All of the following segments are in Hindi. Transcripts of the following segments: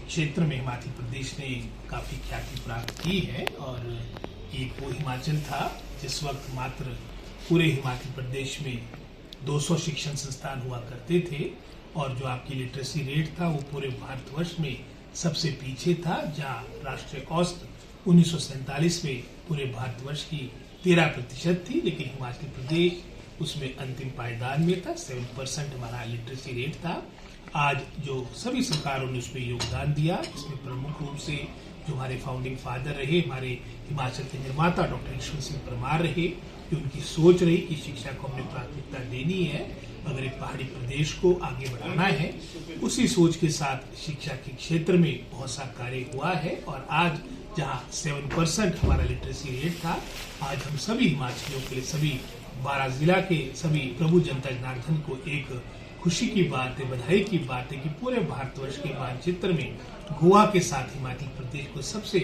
क्षेत्र में हिमाचल प्रदेश ने काफ़ी ख्याति प्राप्त की है। और एक वो हिमाचल था जिस वक्त मात्र पूरे हिमाचल प्रदेश में 200 शिक्षण संस्थान हुआ करते थे और जो आपकी लिटरेसी रेट था वो पूरे भारतवर्ष में सबसे पीछे था, जहाँ राष्ट्रीय औसत 1947 में पूरे भारतवर्ष की 13% थी, लेकिन हिमाचल प्रदेश उसमें अंतिम पायदान में था। 7% हमारा लिटरेसी रेट था। आज जो सभी सरकारों ने उसमें योगदान दिया, इसमें प्रमुख रूप से जो हमारे फाउंडिंग फादर रहे, हमारे हिमाचल के निर्माता डॉक्टर ईश्वर सिंह परमार रहे, कि उनकी सोच रही कि शिक्षा को हमने प्राथमिकता देनी है, अगर एक पहाड़ी प्रदेश को आगे बढ़ाना है। उसी सोच के साथ शिक्षा के क्षेत्र में बहुत सा कार्य हुआ है और आज जहां 7% हमारा लिटरेसी रेट था, आज हम सभी हिमाचलियों के लिए, सभी 12 जिला के सभी प्रभु जनता जनार्दन को एक खुशी की बात है, बधाई की बात है कि पूरे भारतवर्ष के मानचित्र में गोवा के साथ हिमाचल प्रदेश को सबसे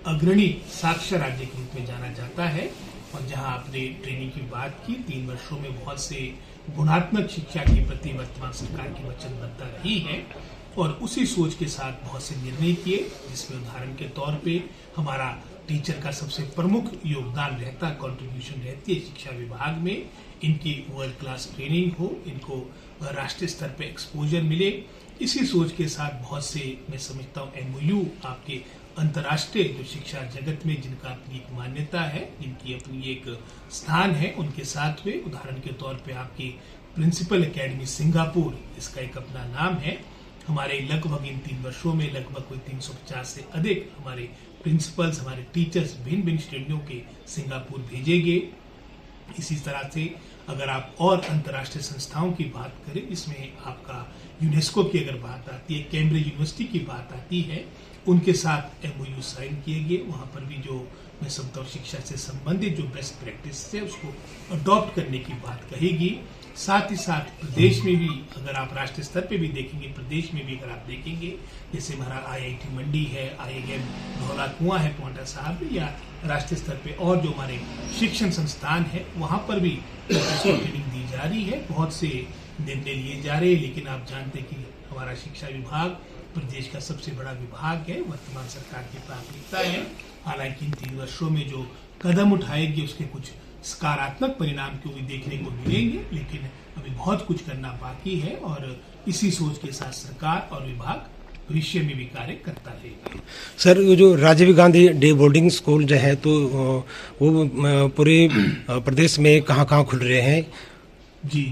अग्रणी साक्षर राज्य के रूप में जाना जाता है। और जहां आपने ट्रेनिंग की बात की, 3 वर्षों में बहुत से गुणात्मक शिक्षा के प्रति वर्तमान सरकार की वचनबद्धता रही है और उसी सोच के साथ बहुत से निर्णय किए, जिसमें उदाहरण के तौर पे हमारा टीचर का सबसे प्रमुख योगदान रहता, कंट्रीब्यूशन रहती है शिक्षा विभाग में। इनकी वर्ल्ड क्लास ट्रेनिंग हो, इनको राष्ट्रीय स्तर पे एक्सपोजर मिले, इसी सोच के साथ बहुत से मैं समझता हूँ MOU आपके अंतर्राष्ट्रीय जो शिक्षा जगत में जिनका अपनी एक मान्यता है, जिनकी अपनी एक स्थान है, उनके साथ हुए। उदाहरण के तौर पे आपकी प्रिंसिपल एकेडमी सिंगापुर, इसका एक अपना नाम है। हमारे लगभग इन 3 वर्षों में लगभग कोई 350 से अधिक हमारे प्रिंसिपल्स, हमारे टीचर्स भिन्न भिन्न श्रेणियों के सिंगापुर भेजे गए। इसी तरह से अगर आप और अंतर्राष्ट्रीय संस्थाओं की बात करें, इसमें आपका यूनेस्को की अगर बात आती है, कैम्ब्रिज यूनिवर्सिटी की बात आती है, उनके साथ MOU साइन किए गए। वहाँ पर भी जो मैं समझता हूँ शिक्षा से संबंधित जो बेस्ट प्रैक्टिस है उसको अडॉप्ट करने की बात कहेगी। साथ ही साथ प्रदेश में भी अगर आप राष्ट्रीय स्तर पे भी देखेंगे, प्रदेश में भी अगर आप देखेंगे, जैसे हमारा IIT मंडी है, IIM धौला कुआं है पोंटा साहब, या राष्ट्रीय स्तर पे और जो हमारे शिक्षण संस्थान है वहाँ पर भी ट्रेनिंग दी जा रही है, बहुत से निर्णय लिए जा रहे हैं। लेकिन आप जानते हैं कि हमारा शिक्षा विभाग प्रदेश का सबसे बड़ा विभाग है, वर्तमान सरकार की प्राथमिकता है। हालांकि इन 3 वर्षों में जो कदम उठाएगी उसके कुछ सकारात्मक परिणाम क्यों भी देखने को मिलेंगे, लेकिन अभी बहुत कुछ करना बाकी है और इसी सोच के साथ सरकार और विभाग भविष्य में भी कार्य करता रहेगा। सर, जो Rajiv Gandhi day boarding school जो है तो वो पूरे प्रदेश में कहाँ खुल रहे हैं? जी,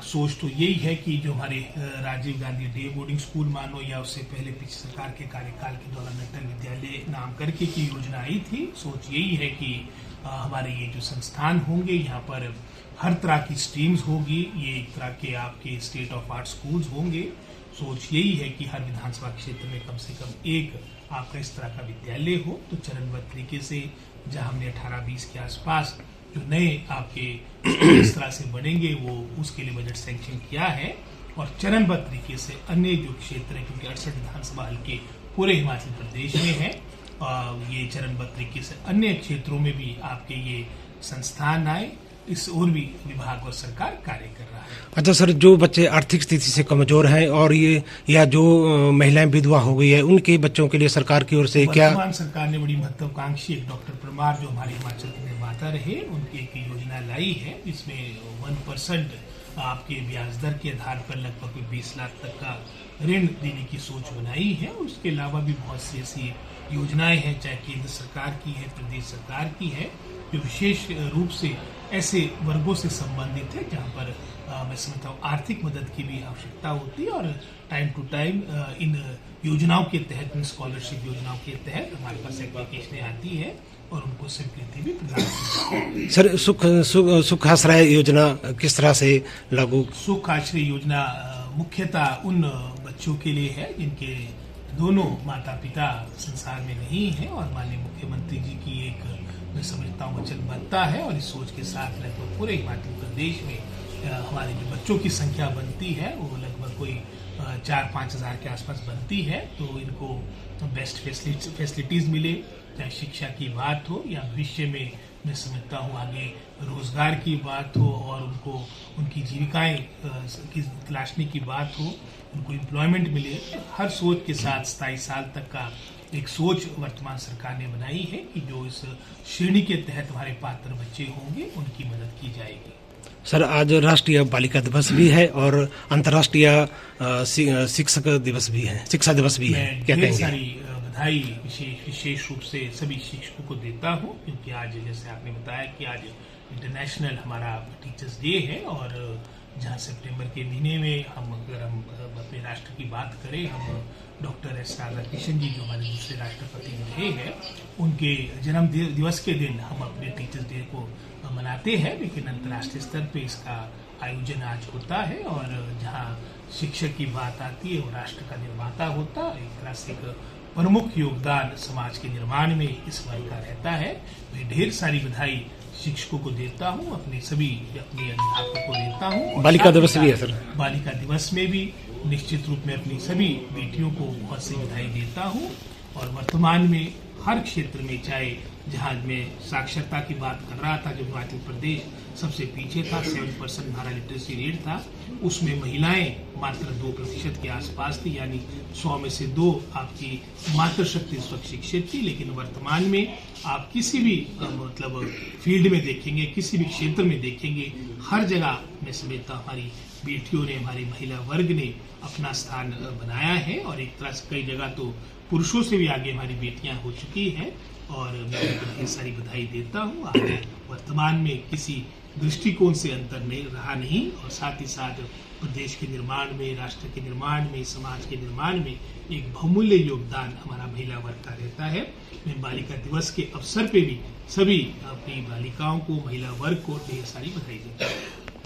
सोच तो यही है कि जो हमारे Rajiv Gandhi day boarding school मानो, या उससे पहले पिछली सरकार के कार्यकाल के दौरान नटन विद्यालय नाम करके की योजना आई थी। सोच यही है कि हमारे ये जो संस्थान होंगे, यहाँ पर हर तरह की स्ट्रीम्स होगी, ये एक तरह के आपके स्टेट ऑफ आर्ट स्कूल्स होंगे। सोच यही है कि हर विधानसभा क्षेत्र में कम से कम एक आपका इस तरह का विद्यालय हो। तो चरणबद्ध तरीके से जहाँ हमने 18-20 के आसपास जो नए आपके इस तरह से बनेंगे, वो उसके लिए बजट सैंक्शन किया है और चरणबद्ध तरीके से अन्य जो क्षेत्र है, क्योंकि 68 विधानसभा हल्के पूरे हिमाचल प्रदेश में है, ये चरणबद्ध तरीके से अन्य क्षेत्रों में भी आपके ये संस्थान आए, इस और भी विभाग और सरकार कार्य कर रहा है। अच्छा सर, जो बच्चे आर्थिक स्थिति से कमजोर हैं और ये या जो महिलाएं विधवा हो गई है, उनके बच्चों के लिए सरकार की ओर से क्या? वर्तमान सरकार ने बड़ी महत्वाकांक्षी डॉक्टर परमार जो हमारे हिमाचल के निर्माता रहे, उनकी एक योजना लाई है, इसमें 1% आपके ब्याज दर के आधार पर लगभग 20 लाख तक का ऋण देने की सोच बनाई है। उसके अलावा भी बहुत सी ऐसी योजनाएं हैं, चाहे केंद्र सरकार की है, प्रदेश सरकार की है, जो विशेष रूप से ऐसे वर्गों से संबंधित है जहाँ पर मैं समझता हूँ आर्थिक मदद की भी आवश्यकता होती है। और टाइम टू टाइम इन योजनाओं के तहत, इन स्कॉलरशिप योजनाओं के तहत हमारे पास एप्लीकेशनें आती है और उनको स्वीकृति भी प्रदान की। सर, सुख आश्रय योजना किस तरह से लागू? सुख आश्रय योजना मुख्यतः उन बच्चों के लिए है जिनके दोनों माता पिता संसार में नहीं है, और माननीय मुख्यमंत्री जी की एक मैं समझता हूँ वचनबद्धता है और इस सोच के साथ लगभग पूरे हिमाचल प्रदेश में हमारे जो बच्चों की संख्या बनती है वो लगभग कोई 4-5 हज़ार के आसपास बनती है। तो इनको बेस्ट फैसिलिटीज़ मिले, चाहे शिक्षा की बात हो या भविष्य में मैं समझता हूँ आगे रोजगार की बात हो और उनको उनकी जीविकाएं की तलाशने की बात हो, उनको एम्प्लॉयमेंट मिले, हर सोच के साथ 27 साल तक का एक सोच वर्तमान सरकार ने बनाई है कि जो इस श्रेणी के तहत हमारे पात्र बच्चे होंगे उनकी मदद की जाएगी। सर, आज राष्ट्रीय बालिका दिवस भी है और अंतर्राष्ट्रीय शिक्षक दिवस भी है, शिक्षा दिवस भी है, क्या ढेर कहेंगे? सारी बधाई विशेष रूप से सभी शिक्षकों को देता हूँ, क्योंकि आज जैसे आपने बताया कि आज इंटरनेशनल हमारा टीचर्स डे है और जहाँ सितंबर के महीने में हम अपने राष्ट्र की बात करें, हम डॉक्टर एस राधाकृष्णन जी जो हमारे दूसरे राष्ट्रपति रहे हैं, उनके जन्म दिवस के दिन हम अपने टीचर्स डे को मनाते हैं, लेकिन अंतर्राष्ट्रीय स्तर पे इसका आयोजन आज होता है और जहाँ शिक्षक की बात आती है वो राष्ट्र का निर्माता होता है। एक तरह से एक प्रमुख योगदान समाज के निर्माण में इस वर्ग का रहता है। मैं ढेर सारी बधाई शिक्षकों को देता हूँ, अपने अध्यापकों को देता हूँ। बालिका दिवस भी है सर। बालिका दिवस में भी निश्चित रूप में अपनी सभी बेटियों को बहुत सी बधाई देता हूँ और वर्तमान में हर क्षेत्र में, चाहे जहाँ मैं साक्षरता की बात कर रहा था, जब हिमाचल प्रदेश सबसे पीछे था, 7% हमारा लिटरेसी रेट था, उसमें महिलाएं मात्र 2% के आसपास थी, यानी 100 में से 2 आपकी मातृशक्ति इस वक्त शिक्षित थी। लेकिन वर्तमान में आप किसी भी फील्ड में देखेंगे, किसी भी क्षेत्र में देखेंगे, हर जगह मैं समझता हूँ हमारी बेटियों ने, हमारी महिला वर्ग ने अपना स्थान बनाया है और एक तरह से कई जगह तो पुरुषों से भी आगे हमारी बेटियां हो चुकी हैं और मैं ढेर सारी बधाई देता हूँ। आज वर्तमान में किसी दृष्टिकोण से अंतर नहीं रहा नहीं और साथ ही साथ प्रदेश के निर्माण में, राष्ट्र के निर्माण में, समाज के निर्माण में एक बहुमूल्य योगदान हमारा महिला वर्ग का रहता है। मैं बालिका दिवस के अवसर पे भी सभी अपनी बालिकाओं को, महिला वर्ग को ढेर सारी बधाई देता हूँ।